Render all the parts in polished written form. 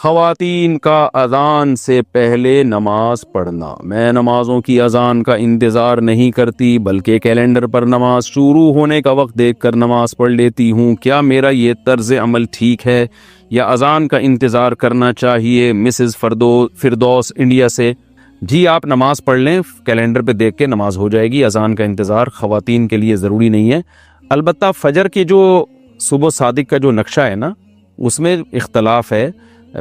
خواتین کا اذان سے پہلے نماز پڑھنا۔ میں نمازوں کی اذان کا انتظار نہیں کرتی بلکہ کیلنڈر پر نماز شروع ہونے کا وقت دیکھ کر نماز پڑھ لیتی ہوں۔ کیا میرا یہ طرز عمل ٹھیک ہے یا اذان کا انتظار کرنا چاہیے؟ مسز فردوس انڈیا سے۔ جی آپ نماز پڑھ لیں، کیلنڈر پہ دیکھ کے نماز ہو جائے گی۔ اذان کا انتظار خواتین کے لیے ضروری نہیں ہے۔ البتہ فجر کی جو صبح صادق کا جو نقشہ ہے نا، اس میں اختلاف ہے۔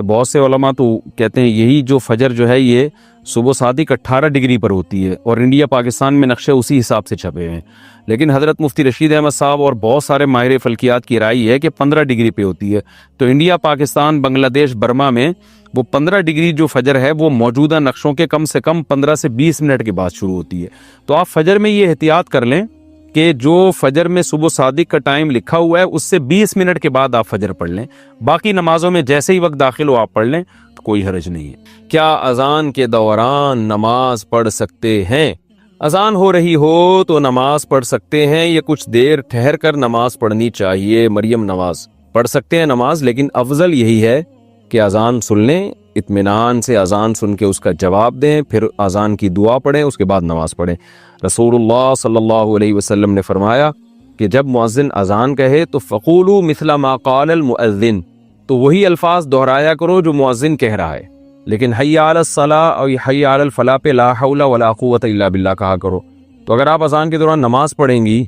بہت سے علماء تو کہتے ہیں یہی جو فجر جو ہے یہ صبح صادق 18 ڈگری پر ہوتی ہے، اور انڈیا پاکستان میں نقشے اسی حساب سے چھپے ہیں۔ لیکن حضرت مفتی رشید احمد صاحب اور بہت سارے ماہر فلکیات کی رائے ہے کہ 15 ڈگری پہ ہوتی ہے۔ تو انڈیا، پاکستان، بنگلہ دیش، برما میں وہ 15 ڈگری جو فجر ہے وہ موجودہ نقشوں کے کم سے کم 15 سے 20 منٹ کے بعد شروع ہوتی ہے۔ تو آپ فجر میں یہ احتیاط کر لیں کہ جو فجر میں صبح صادق کا ٹائم لکھا ہوا ہے اس سے 20 منٹ کے بعد آپ فجر پڑھ لیں۔ باقی نمازوں میں جیسے ہی وقت داخل ہو آپ پڑھ لیں، تو کوئی حرج نہیں ہے۔ کیا اذان کے دوران نماز پڑھ سکتے ہیں؟ اذان ہو رہی ہو تو نماز پڑھ سکتے ہیں یا کچھ دیر ٹھہر کر نماز پڑھنی چاہیے؟ مریم نواز۔ پڑھ سکتے ہیں نماز، لیکن افضل یہی ہے کہ اذان سن لیں، اطمینان سے اذان سن کے اس کا جواب دیں، پھر اذان کی دعا پڑھیں، اس کے بعد نماز پڑھیں۔ رسول اللہ صلی اللہ علیہ وسلم نے فرمایا کہ جب مؤذن اذان کہے تو فقولوا مثل ما قال المؤذن، تو وہی الفاظ دہرایا کرو جو مؤذن کہہ رہا ہے، لیکن حی علی الصلاۃ اور حی علی الفلاح پہ لا حول ولا قوت الا باللہ کہا کرو۔ تو اگر آپ اذان کے دوران نماز پڑھیں گی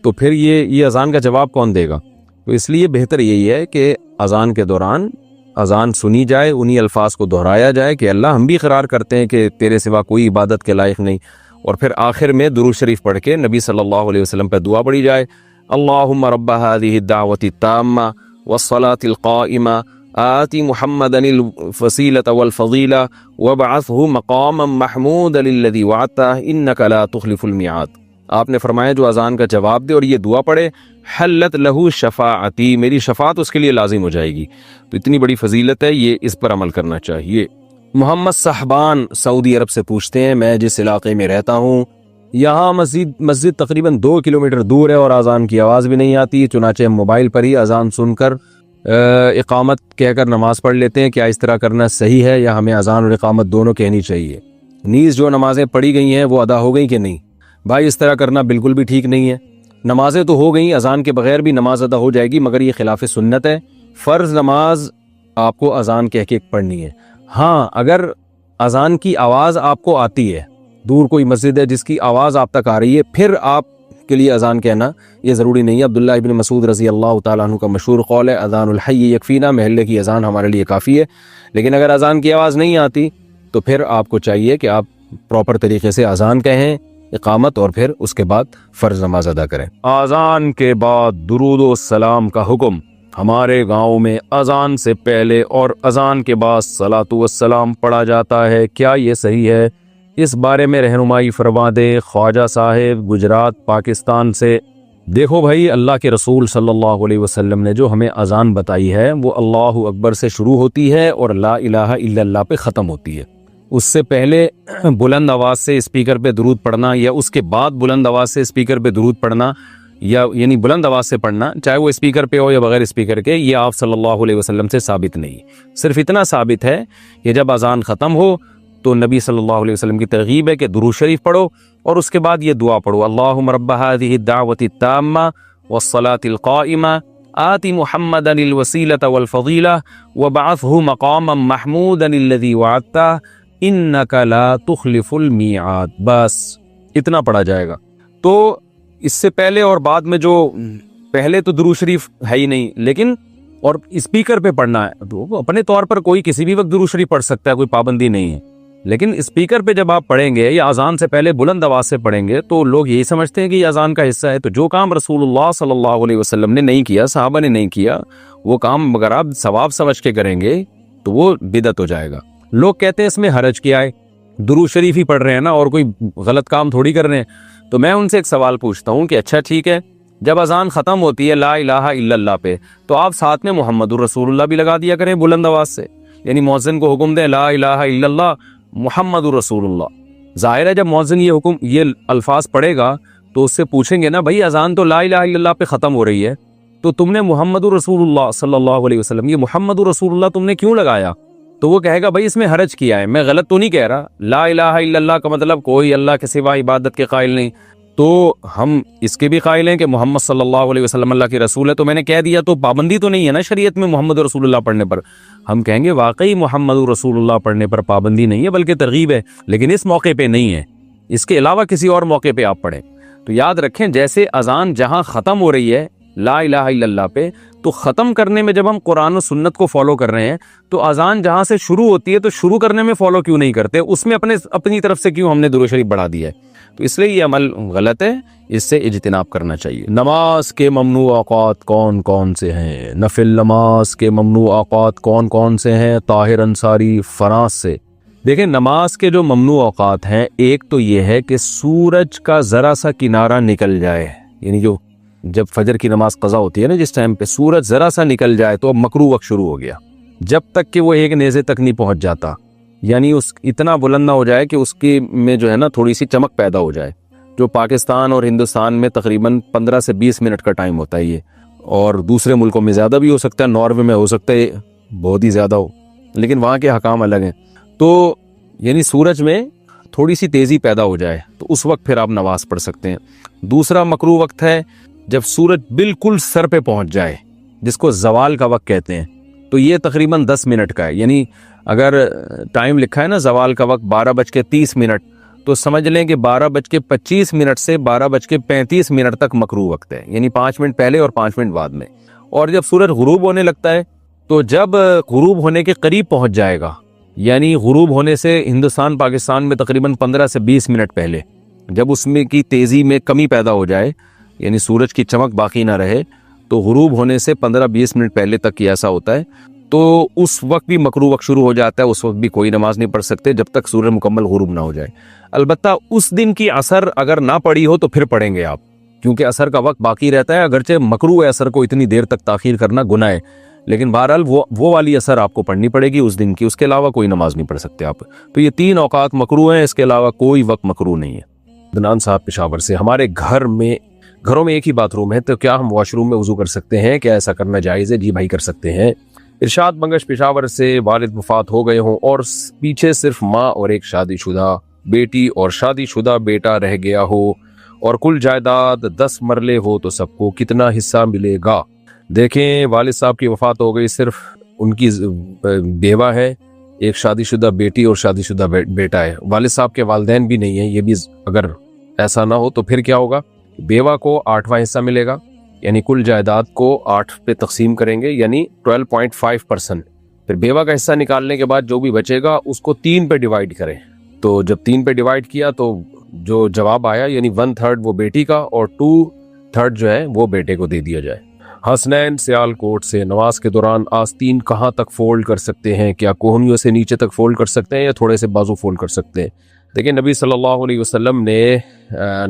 تو پھر یہ اذان کا جواب کون دے گا؟ تو اس لیے بہتر یہی ہے کہ اذان کے دوران اذان سنی جائے، انہی الفاظ کو دہرایا جائے کہ اللہ ہم بھی اقرار کرتے ہیں کہ تیرے سوا کوئی عبادت کے لائق نہیں، اور پھر آخر میں درود شریف پڑھ کے نبی صلی اللہ علیہ وسلم پہ دعا پڑھی جائے۔ اللہم رب هذه الدعوة التامة والصلاة القائمة آت محمدا الوسیلة والفضیلة وابعثه مقاما محمودا الذی وعدته انك لا تخلف الميعاد۔ آپ نے فرمایا جو اذان کا جواب دے اور یہ دعا پڑھے، حلت لہو شفاعتی، میری شفاعت اس کے لیے لازم ہو جائے گی۔ تو اتنی بڑی فضیلت ہے، یہ اس پر عمل کرنا چاہیے۔ محمد صاحبان سعودی عرب سے پوچھتے ہیں، میں جس علاقے میں رہتا ہوں یہاں مسجد تقریباً 2 کلومیٹر دور ہے اور اذان کی آواز بھی نہیں آتی، چنانچہ ہم موبائل پر ہی اذان سن کر اقامت کہہ کر نماز پڑھ لیتے ہیں۔ کیا اس طرح کرنا صحیح ہے یا ہمیں اذان اور اقامت دونوں کہنی چاہیے؟ نیز جو نمازیں پڑھی گئی ہیں وہ ادا ہو گئی کہ نہیں؟ بھائی اس طرح کرنا بالکل بھی ٹھیک نہیں ہے۔ نمازیں تو ہو گئیں، اذان کے بغیر بھی نماز ادا ہو جائے گی، مگر یہ خلاف سنت ہے۔ فرض نماز آپ کو اذان کہہ کے پڑھنی ہے۔ ہاں اگر اذان کی آواز آپ کو آتی ہے، دور کوئی مسجد ہے جس کی آواز آپ تک آ رہی ہے، پھر آپ کے لیے اذان کہنا یہ ضروری نہیں ہے۔ عبداللہ ابن مسعود رضی اللہ تعالیٰ عنہ کا مشہور قول ہے، اذان الحی یکفینا، محلے کی اذان ہمارے لیے کافی ہے۔ لیکن اگر اذان کی آواز نہیں آتی تو پھر آپ کو چاہیے کہ آپ پراپر طریقے سے اذان کہیں، اقامت، اور پھر اس کے بعد فرض نماز ادا کریں۔ اذان کے بعد درود و سلام کا حکم۔ ہمارے گاؤں میں اذان سے پہلے اور اذان کے بعد صلاۃ والسلام پڑھا جاتا ہے، کیا یہ صحیح ہے؟ اس بارے میں رہنمائی فرما دے۔ خواجہ صاحب گجرات پاکستان سے۔ دیکھو بھائی، اللہ کے رسول صلی اللہ علیہ وسلم نے جو ہمیں اذان بتائی ہے وہ اللہ اکبر سے شروع ہوتی ہے اور لا الہ الا اللہ پہ ختم ہوتی ہے۔ اس سے پہلے بلند آواز سے اسپیکر پہ درود پڑھنا یا اس کے بعد بلند آواز سے اسپیکر پہ درود پڑھنا، یعنی بلند آواز سے پڑھنا، چاہے وہ اسپیکر پہ ہو یا بغیر اسپیکر کے، یہ آپ صلی اللہ علیہ وسلم سے ثابت نہیں۔ صرف اتنا ثابت ہے کہ جب اذان ختم ہو تو نبی صلی اللہ علیہ وسلم کی ترغیب ہے کہ درود شریف پڑھو اور اس کے بعد یہ دعا پڑھو، اللہم رب هذه الدعوة التامة والصلاة القائمة آت محمدا الوسیلة والفضیلة وابعثه مقاما محمودا الذی وعدته انک لا تخلف المیعاد۔ بس اتنا پڑھا جائے گا۔ تو اس سے پہلے اور بعد میں جو پہلے تو درود شریف ہے ہی نہیں، لیکن اور اسپیکر پہ پڑھنا ہے تو اپنے طور پر کوئی کسی بھی وقت درود شریف پڑھ سکتا ہے، کوئی پابندی نہیں ہے۔ لیکن اسپیکر پہ جب آپ پڑھیں گے یا اذان سے پہلے بلند آواز سے پڑھیں گے تو لوگ یہی سمجھتے ہیں کہ یہ اذان کا حصہ ہے۔ تو جو کام رسول اللہ صلی اللہ علیہ وسلم نے نہیں کیا، صحابہ نے نہیں کیا، وہ کام اگر آپ ثواب سمجھ کے کریں گے تو وہ بدعت ہو جائے گا۔ لوگ کہتے ہیں اس میں حرج کیا ہے، درود شریف ہی پڑھ رہے ہیں نا، اور کوئی غلط کام تھوڑی کر رہے ہیں۔ تو میں ان سے ایک سوال پوچھتا ہوں کہ اچھا ٹھیک ہے، جب اذان ختم ہوتی ہے لا الہ الا اللہ پہ، تو آپ ساتھ میں محمد الرسول اللہ بھی لگا دیا کریں بلند آواز سے، یعنی مؤذن کو حکم دیں لا الہ الا اللہ محمد الرسول اللہ۔ ظاہر ہے جب مؤذن یہ الفاظ پڑھے گا تو اس سے پوچھیں گے نا، بھائی اذان تو لا الہ الا اللہ پہ ختم ہو رہی ہے، تو تم نے محمد الرسول اللہ صلی اللہ علیہ وسلم، یہ محمد الرسول اللہ تم نے کیوں لگایا؟ تو وہ کہے گا بھائی اس میں حرج کیا ہے، میں غلط تو نہیں کہہ رہا، لا الہ الا اللہ کا مطلب کوئی اللہ کے سوا عبادت کے قائل نہیں، تو ہم اس کے بھی قائل ہیں کہ محمد صلی اللہ علیہ وسلم اللہ کے رسول ہے، تو میں نے کہہ دیا تو پابندی تو نہیں ہے نا شریعت میں محمد رسول اللہ پڑھنے پر. ہم کہیں گے واقعی محمد رسول اللہ پڑھنے پر پابندی نہیں ہے بلکہ ترغیب ہے، لیکن اس موقع پہ نہیں ہے، اس کے علاوہ کسی اور موقع پہ آپ پڑھیں. تو یاد رکھیں جیسے اذان جہاں ختم ہو رہی ہے لا الہ الا اللہ پہ، تو ختم کرنے میں جب ہم قرآن و سنت کو فالو کر رہے ہیں تو اذان جہاں سے شروع ہوتی ہے تو شروع کرنے میں فالو کیوں نہیں کرتے، اس میں اپنی طرف سے کیوں ہم نے درود شریف بڑھا دیا ہے. تو اس لیے یہ عمل غلط ہے، اس سے اجتناب کرنا چاہیے. نماز کے ممنوع اوقات کون کون سے ہیں؟ نفل نماز کے ممنوع اوقات کون کون سے ہیں؟ طاہر انصاری فرانس سے. دیکھیں نماز کے جو ممنوع اوقات ہیں، ایک تو یہ ہے کہ سورج کا ذرا سا کنارہ نکل جائے، یعنی جب فجر کی نماز قضا ہوتی ہے نا، جس ٹائم پہ سورج ذرا سا نکل جائے تو اب مکروہ وقت شروع ہو گیا، جب تک کہ وہ ایک نیزے تک نہیں پہنچ جاتا، یعنی اس اتنا بلند نہ ہو جائے کہ اس کی میں جو ہے نا تھوڑی سی چمک پیدا ہو جائے. جو پاکستان اور ہندوستان میں تقریباً 15 سے 20 منٹ کا ٹائم ہوتا ہے یہ، اور دوسرے ملکوں میں زیادہ بھی ہو سکتا ہے، ناروے میں ہو سکتا ہے بہت ہی زیادہ ہو، لیکن وہاں کے حکام الگ ہیں. تو یعنی سورج میں تھوڑی سی تیزی پیدا ہو جائے تو اس وقت پھر آپ نماز پڑھ سکتے ہیں. دوسرا مکروہ وقت ہے جب سورج بالکل سر پہ پہنچ جائے، جس کو زوال کا وقت کہتے ہیں، تو یہ تقریباً 10 منٹ کا ہے. یعنی اگر ٹائم لکھا ہے نا زوال کا وقت 12:30 تو سمجھ لیں کہ 12:25 سے 12:35 تک مکروہ وقت ہے، یعنی 5 منٹ پہلے اور 5 منٹ بعد میں. اور جب سورج غروب ہونے لگتا ہے تو جب غروب ہونے کے قریب پہنچ جائے گا، یعنی غروب ہونے سے ہندوستان پاکستان میں تقریباً 15 سے 20 منٹ پہلے، جب اس میں کی تیزی میں کمی پیدا ہو جائے، یعنی سورج کی چمک باقی نہ رہے، تو غروب ہونے سے 15-20 منٹ پہلے تک یہ ایسا ہوتا ہے، تو اس وقت بھی مکروہ وقت شروع ہو جاتا ہے. اس وقت بھی کوئی نماز نہیں پڑھ سکتے جب تک سورج مکمل غروب نہ ہو جائے. البتہ اس دن کی عصر اگر نہ پڑی ہو تو پھر پڑھیں گے آپ، کیونکہ عصر کا وقت باقی رہتا ہے، اگرچہ مکروہ ہے عصر کو اتنی دیر تک تاخیر کرنا گناہ ہے، لیکن بہرحال وہ والی عصر آپ کو پڑھنی پڑے گی اس دن کی، اس کے علاوہ کوئی نماز نہیں پڑھ سکتے آپ. تو یہ 3 اوقات مکروہ ہیں، اس کے علاوہ کوئی وقت مکروہ نہیں ہے. عدنان صاحب پشاور سے، ہمارے گھروں میں ایک ہی باتھ روم ہے، تو کیا ہم واش روم میں وضو کر سکتے ہیں؟ کیا ایسا کرنا جائز ہے؟ جی بھائی کر سکتے ہیں. ارشاد منگش پشاور سے، والد وفات ہو گئے ہوں اور پیچھے صرف ماں اور ایک شادی شدہ بیٹی اور شادی شدہ بیٹا رہ گیا ہو اور کل جائیداد 10 مرلے ہو، تو سب کو کتنا حصہ ملے گا؟ دیکھیں والد صاحب کی وفات ہو گئی، صرف ان کی بیوہ ہے، ایک شادی شدہ بیٹی اور شادی شدہ بیٹا ہے، والد صاحب کے والدین بھی نہیں ہیں. یہ بھی اگر ایسا نہ ہو تو پھر کیا ہوگا؟ بیوہ کو 8واں حصہ ملے گا، یعنی کل جائیداد کو 8 پہ تقسیم کریں گے، یعنی 12.5%. پھر بیوہ کا حصہ نکالنے کے بعد جو بھی بچے گا اس کو 3 پہ ڈیوائیڈ کریں. تو جب 3 پہ ڈیوائیڈ کیا تو جو جواب آیا یعنی 1/3 وہ بیٹی کا اور 2/3 جو ہے وہ بیٹے کو دے دیا جائے. حسنین سیال کوٹ سے، نماز کے دوران آستین کہاں تک فولڈ کر سکتے ہیں؟ کیا کوہنیوں سے نیچے تک فولڈ کر سکتے ہیں یا تھوڑے سے بازو فولڈ کر سکتے ہیں؟ دیکھیں نبی صلی اللہ علیہ وسلم نے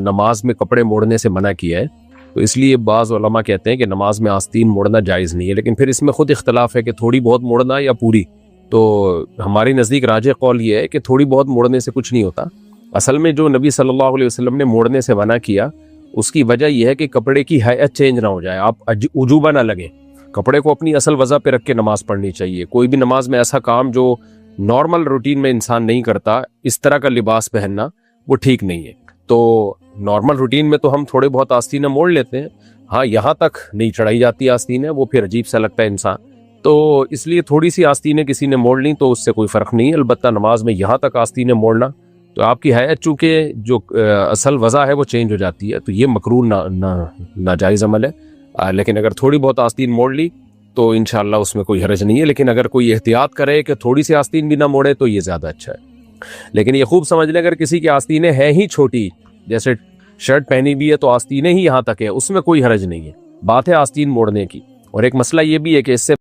نماز میں کپڑے موڑنے سے منع کیا ہے، تو اس لیے بعض علماء کہتے ہیں کہ نماز میں آستین موڑنا جائز نہیں ہے، لیکن پھر اس میں خود اختلاف ہے کہ تھوڑی بہت موڑنا یا پوری. تو ہماری نزدیک راجح قول یہ ہے کہ تھوڑی بہت موڑنے سے کچھ نہیں ہوتا. اصل میں جو نبی صلی اللہ علیہ وسلم نے موڑنے سے منع کیا اس کی وجہ یہ ہے کہ کپڑے کی ہیئت چینج نہ ہو جائے، آپ عجوبہ نہ لگے. کپڑے کو اپنی اصل وضع پہ رکھ کے نماز پڑھنی چاہیے. کوئی بھی نماز میں ایسا کام جو نارمل روٹین میں انسان نہیں کرتا، اس طرح کا لباس پہننا وہ ٹھیک نہیں ہے. تو نارمل روٹین میں تو ہم تھوڑے بہت آستینیں موڑ لیتے ہیں، ہاں یہاں تک نہیں چڑھائی جاتی آستینیں، وہ پھر عجیب سا لگتا ہے انسان. تو اس لیے تھوڑی سی آستینیں کسی نے موڑ لیں تو اس سے کوئی فرق نہیں ہے. البتہ نماز میں یہاں تک آستینیں موڑنا تو آپ کی حیت چونکہ جو اصل وضع ہے وہ چینج ہو جاتی ہے، تو یہ مکروہ ناجائز عمل ہے. لیکن اگر تھوڑی بہت آستین موڑ لی تو انشاءاللہ اس میں کوئی حرج نہیں ہے. لیکن اگر کوئی احتیاط کرے کہ تھوڑی سی آستین بھی نہ موڑے تو یہ زیادہ اچھا ہے. لیکن یہ خوب سمجھ لیں اگر کسی کی آستینیں ہیں ہی چھوٹی، جیسے شرٹ پہنی بھی ہے تو آستینیں ہی یہاں تک ہے، اس میں کوئی حرج نہیں ہے. بات ہے آستین موڑنے کی. اور ایک مسئلہ یہ بھی ہے کہ اس سے